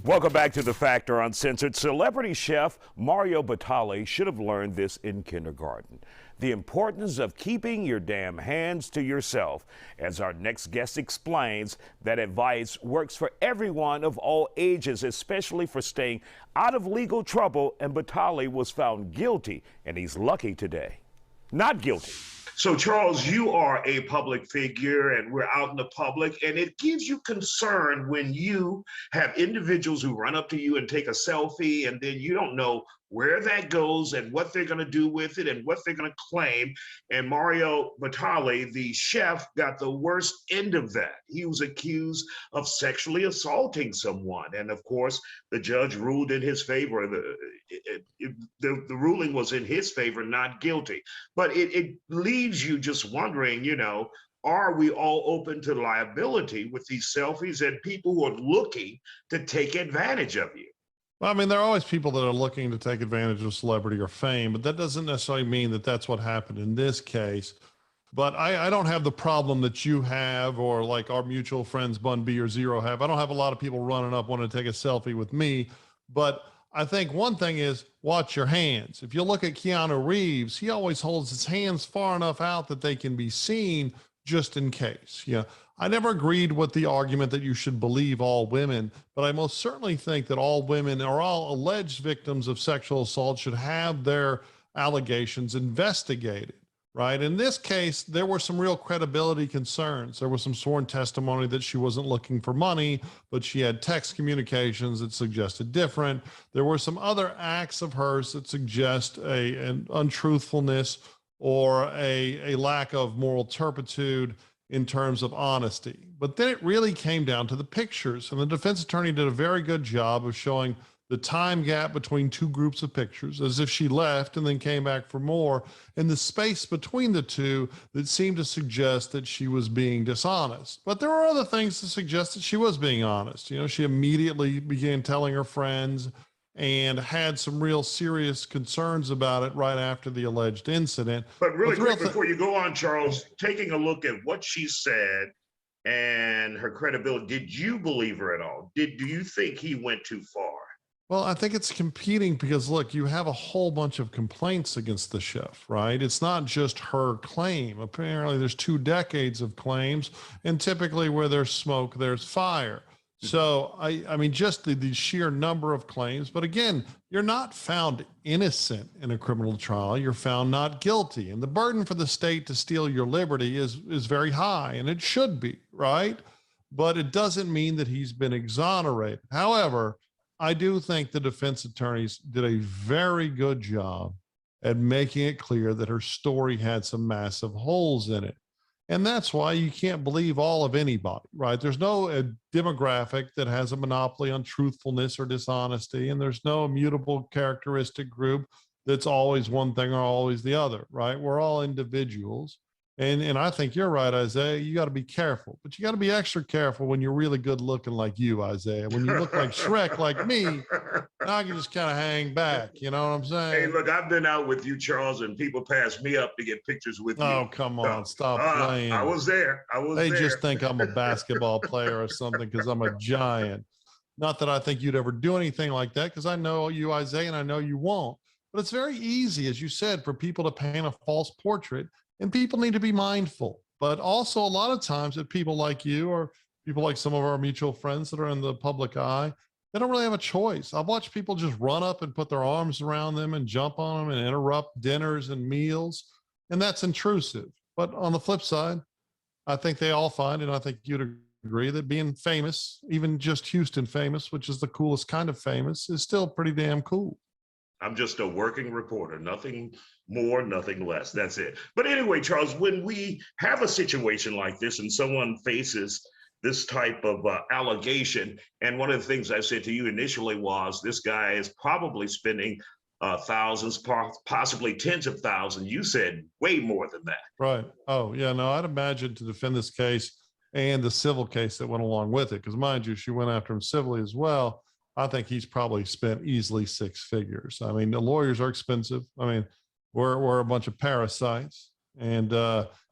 Welcome back to The Factor Uncensored. Celebrity chef Mario Batali should have learned this in kindergarten. The importance of keeping your damn hands to yourself. As our next guest explains, that advice works for everyone of all ages, especially for staying out of legal trouble. And Batali was found guilty, and he's lucky today. Not guilty. So, Charles, you are a public figure and we're out in the public, and it gives you concern when you have individuals who run up to you and take a selfie, and then you don't know where that goes and what they're going to do with it and what they're going to claim. And Mario Batali, the chef, got the worst end of that. He was accused of sexually assaulting someone. And of course, the judge ruled in his favor. The ruling was in his favor, not guilty. But it leaves you just wondering, are we all open to liability with these selfies and people who are looking to take advantage of you? Well, I mean, there are always people that are looking to take advantage of celebrity or fame, but that doesn't necessarily mean that that's what happened in this case. But I don't have the problem that you have, or like our mutual friends Bun B or Zero have. I don't have a lot of people running up wanting to take a selfie with me. But I think one thing is watch your hands. If you look at Keanu Reeves, he always holds his hands far enough out that they can be seen just in case. I never agreed with the argument that you should believe all women, but I most certainly think that all women or all alleged victims of sexual assault should have their allegations investigated, right? In this case, there were some real credibility concerns. There was some sworn testimony that she wasn't looking for money, but she had text communications that suggested different. There were some other acts of hers that suggest an untruthfulness or a lack of moral turpitude in terms of honesty. But then it really came down to the pictures, and the defense attorney did a very good job of showing the time gap between two groups of pictures, as if she left and then came back for more, and the space between the two that seemed to suggest that she was being dishonest. But there were other things to suggest that she was being honest. She immediately began telling her friends and had some real serious concerns about it right after the alleged incident. But really quick, before you go on, Charles, taking a look at what she said and her credibility, did you believe her at all? Do you think he went too far? Well, I think it's competing because, look, you have a whole bunch of complaints against the chef, right? It's not just her claim. Apparently, there's 2 decades of claims, and typically where there's smoke, there's fire. So, I mean, just the sheer number of claims. But again, you're not found innocent in a criminal trial. You're found not guilty. And the burden for the state to steal your liberty is very high, and it should be, right? But it doesn't mean that he's been exonerated. However, I do think the defense attorneys did a very good job at making it clear that her story had some massive holes in it. And that's why you can't believe all of anybody, right? There's no demographic that has a monopoly on truthfulness or dishonesty, and there's no immutable characteristic group that's always one thing or always the other, right? We're all individuals. And I think you're right, Isaiah. You got to be careful, but you got to be extra careful when you're really good looking like you, Isaiah. When you look like Shrek, like me, now I can just kind of hang back. You know what I'm saying? Hey, look, I've been out with you, Charles, and people pass me up to get pictures with you. Oh, come on. Stop playing. I was there. They just think I'm a basketball player or something because I'm a giant. Not that I think you'd ever do anything like that, because I know you, Isaiah, and I know you won't. But it's very easy, as you said, for people to paint a false portrait. And people need to be mindful. But also a lot of times that people like you or people like some of our mutual friends that are in the public eye, they don't really have a choice. I've watched people just run up and put their arms around them and jump on them and interrupt dinners and meals. And that's intrusive. But on the flip side, I think they all find, and I think you'd agree, that being famous, even just Houston famous, which is the coolest kind of famous, is still pretty damn cool. I'm just a working reporter, nothing more, nothing less. That's it. But anyway, Charles, when we have a situation like this and someone faces this type of allegation, and one of the things I said to you initially was this guy is probably spending thousands, possibly tens of thousands. You said way more than that. Right. Oh, yeah, no, I'd imagine to defend this case and the civil case that went along with it, because mind you, she went after him civilly as well. I think he's probably spent easily 6 figures. I mean, the lawyers are expensive. I mean, we're a bunch of parasites, and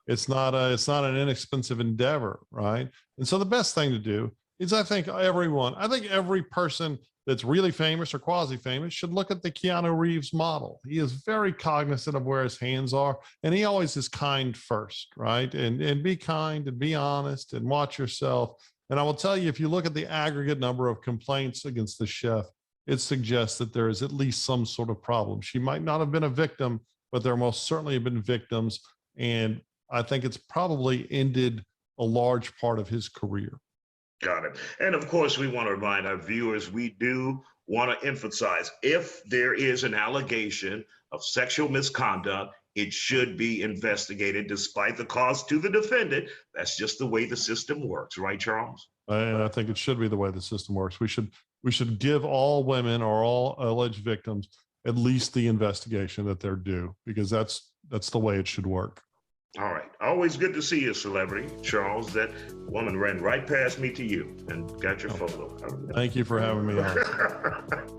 it's not an inexpensive endeavor, right? And so the best thing to do is I think every person that's really famous or quasi-famous should look at the Keanu Reeves model. He is very cognizant of where his hands are, and he always is kind first, right? And be kind and be honest and watch yourself. And I will tell you, if you look at the aggregate number of complaints against the chef, it suggests that there is at least some sort of problem. She might not have been a victim, but there most certainly have been victims. And I think it's probably ended a large part of his career. Got it. And of course, we want to remind our viewers, we do want to emphasize, if there is an allegation of sexual misconduct, it should be investigated despite the cost to the defendant. That's just the way the system works, right, Charles? And I think it should be the way the system works. We should give all women or all alleged victims at least the investigation that they're due, because that's the way it should work. All right. Always good to see you, celebrity. Charles, that woman ran right past me to you and got your photo. Thank you for having me on.